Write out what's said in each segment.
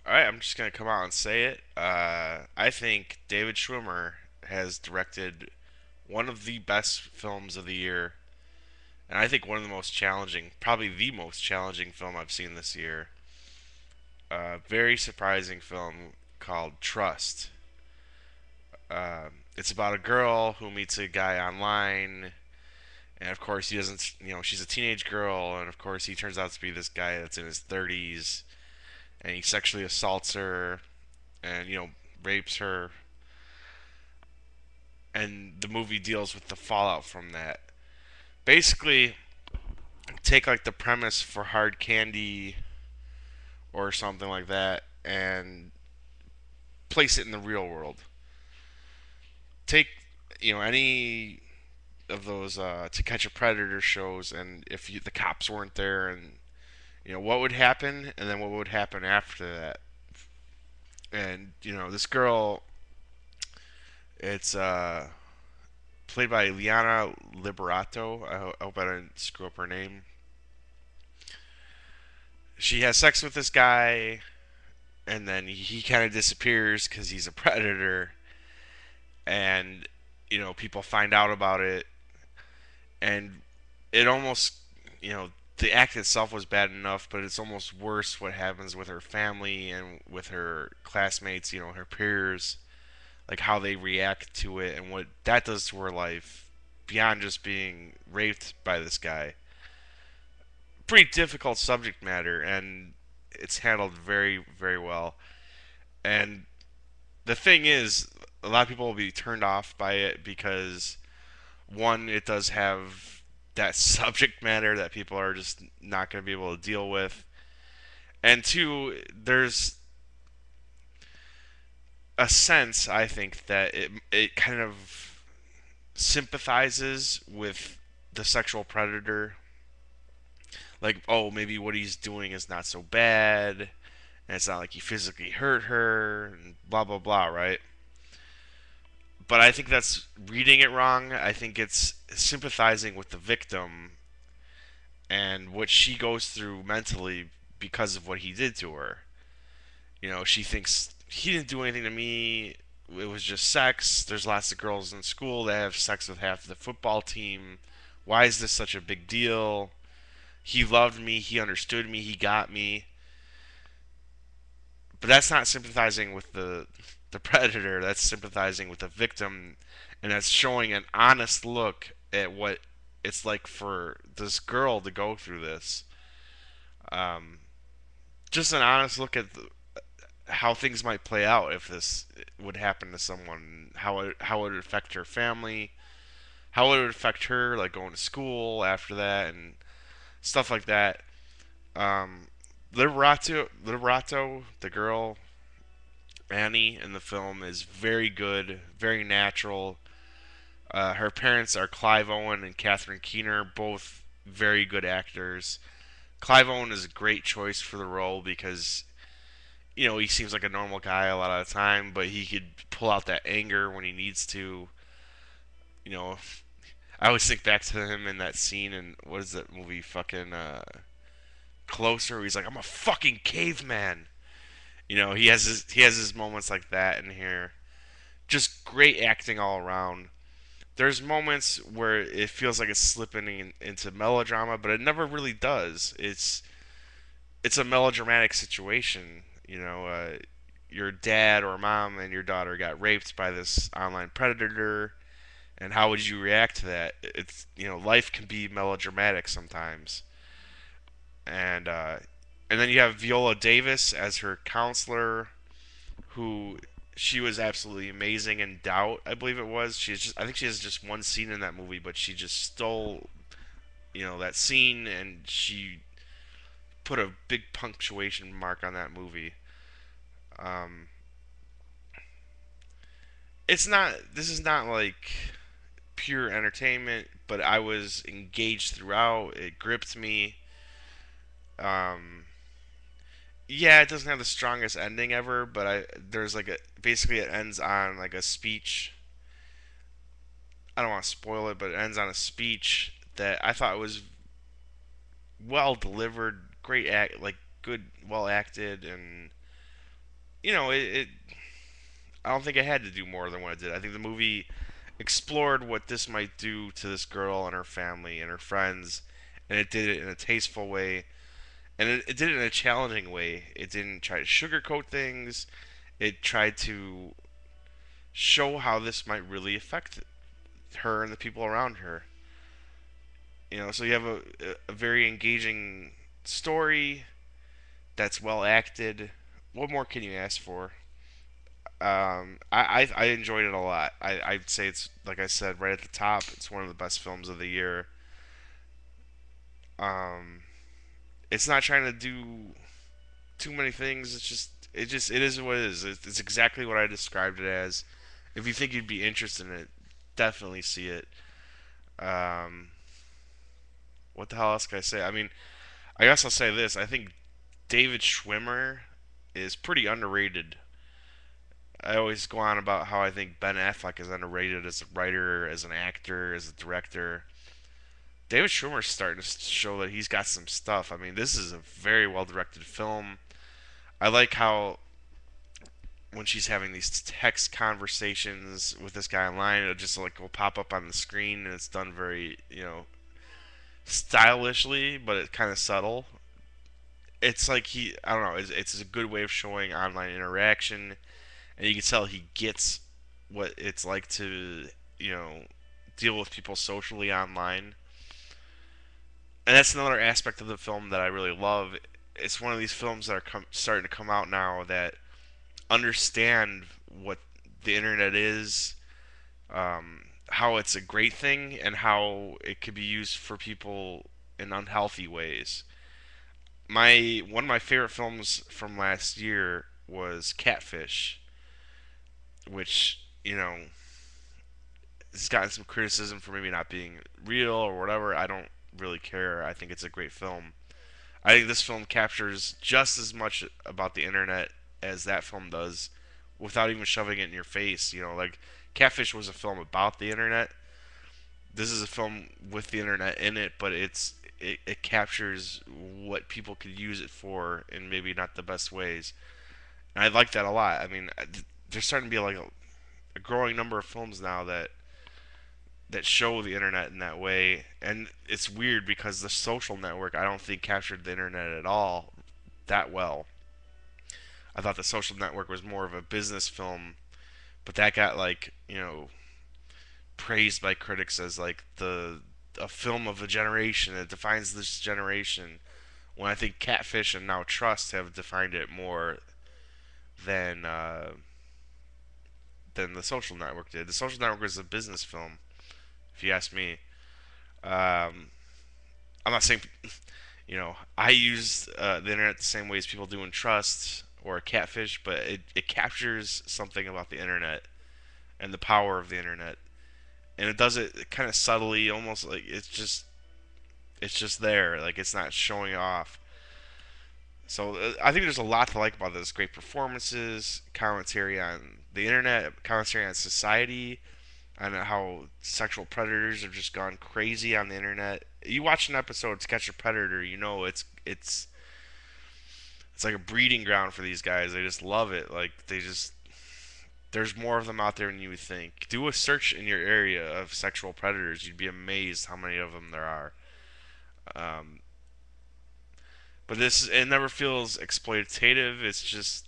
All right, I'm just gonna come out and say it. I think David Schwimmer has directed one of the best films of the year, and I think one of the most challenging, probably the most challenging film I've seen this year. Very surprising film called Trust. It's about a girl who meets a guy online, and of course he doesn't. She's a teenage girl, and of course he turns out to be this guy that's in his 30s, and he sexually assaults her, and rapes her, and the movie deals with the fallout from that. Basically, take like the premise for Hard Candy or something like that and place it in the real world. Take any of those To Catch a Predator shows, and if the cops weren't there, and what would happen, and then what would happen after that. And this girl, it's played by Liana Liberato. I hope I didn't screw up her name. She has sex with this guy, and then he kind of disappears because he's a predator, and people find out about it, and it almost the act itself was bad enough, but it's almost worse what happens with her family and with her classmates, her peers, like how they react to it and what that does to her life beyond just being raped by this guy. Pretty difficult subject matter, and it's handled very, very well. And the thing is, a lot of people will be turned off by it because one, it does have that subject matter that people are just not going to be able to deal with, and two, there's a sense I think that it kind of sympathizes with the sexual predator. Like, oh, maybe what he's doing is not so bad, and it's not like he physically hurt her, and blah blah blah, right? But I think that's reading it wrong. I think it's sympathizing with the victim and what she goes through mentally because of what he did to her. She thinks he didn't do anything to me. It was just sex. There's lots of girls in school that have sex with half the football team. Why is this such a big deal? He loved me. He understood me. He got me. But that's not sympathizing with the predator. That's sympathizing with the victim, and that's showing an honest look at what it's like for this girl to go through this. Um, just an honest look at how things might play out if this would happen to someone. How it would affect her family. How it would affect her, like going to school after that and stuff like that. Um, Liberato, the girl Annie in the film, is very good, very natural. Her parents are Clive Owen and Catherine Keener, both very good actors. Clive Owen is a great choice for the role because he seems like a normal guy a lot of the time, but he could pull out that anger when he needs to. You know, I always think back to him in that scene in what is that movie, fucking Closer. Where he's like, "I'm a fucking caveman." He has his moments like that in here. Just great acting all around. There's moments where it feels like it's slipping into melodrama, but it never really does. It's a melodramatic situation. Your dad or mom and your daughter got raped by this online predator, and how would you react to that? It's life can be melodramatic sometimes, and and then you have Viola Davis as her counselor, who she was absolutely amazing in Doubt, I believe it was. I think she has just one scene in that movie, but she just stole that scene, and she put a big punctuation mark on that movie. Um, it's not. This is not like pure entertainment, but I was engaged throughout. It gripped me. Um, yeah, it doesn't have the strongest ending ever, but there's like basically it ends on like a speech. I don't want to spoil it, but it ends on a speech that I thought was well delivered, great act, like good, well acted, and it I don't think it had to do more than what it did. I think the movie explored what this might do to this girl and her family and her friends, and it did it in a tasteful way, and it did it in a challenging way. It didn't try to sugarcoat things. It tried to show how this might really affect her and the people around her. So you have a very engaging story that's well acted. What more can you ask for? I enjoyed it a lot. I'd say it's, like I said, right at the top. It's one of the best films of the year. Um, it's not trying to do too many things. It is what it is. It's exactly what I described it as. If you think you'd be interested in it, definitely see it. Um, what the hell else can I say? I mean, I guess I'll say this. I think David Schwimmer is pretty underrated. I always go on about how I think Ben Affleck is underrated as a writer, as an actor, as a director. David Schwimmer's starting to show that he's got some stuff. I mean, this is a very well directed film. I like how when she's having these text conversations with this guy online, it'll just like will pop up on the screen, and it's done very, stylishly, but it's kind of subtle. It's like I don't know, it's a good way of showing online interaction, and you can tell he gets what it's like to, you know, deal with people socially online. And that's another aspect of the film that I really love. It's one of these films that are starting to come out now that understand what the internet is, how it's a great thing, and how it could be used for people in unhealthy ways. My One of my favorite films from last year was Catfish, which has gotten some criticism for maybe not being real or whatever. I don't really care. I think it's a great film. I think this film captures just as much about the internet as that film does, without even shoving it in your face. Like Catfish was a film about the internet. This is a film with the internet in it, but it captures what people could use it for in maybe not the best ways. And I like that a lot. I mean, there's starting to be like a growing number of films now that show the internet in that way. And it's weird because The Social Network, I don't think, captured the internet at all that well. I thought The Social Network was more of a business film, but that got like, praised by critics as like the a film of a generation. It defines this generation. When I think Catfish and now Trust have defined it more than than The Social Network did. The Social Network was a business film, if you ask me. Um, I'm not saying, I use the internet the same way as people do in Trust or Catfish, but it captures something about the internet and the power of the internet, and it does it kind of subtly, almost like it's just there, like it's not showing off. So I think there's a lot to like about this. Great performances, commentary on the internet, commentary on society, and how sexual predators have just gone crazy on the internet. You watch an episode to Catch a Predator, it's like a breeding ground for these guys. They just love it. Like there's more of them out there than you would think. Do a search in your area of sexual predators. You'd be amazed how many of them there are. Um, but it never feels exploitative. It's just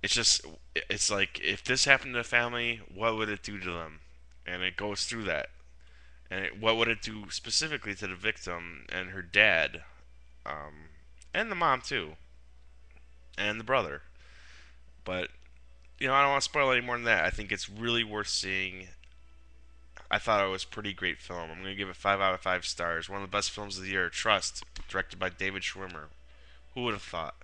it's like if this happened to a family, what would it do to them? And it goes through that. And what would it do specifically to the victim and her dad, um, and the mom too, and the brother. But I don't want to spoil any more than that. I think it's really worth seeing. I thought it was a pretty great film. I'm gonna give it 5 out of 5 stars. One of the best films of the year. Trust, directed by David Schwimmer. Who would have thought?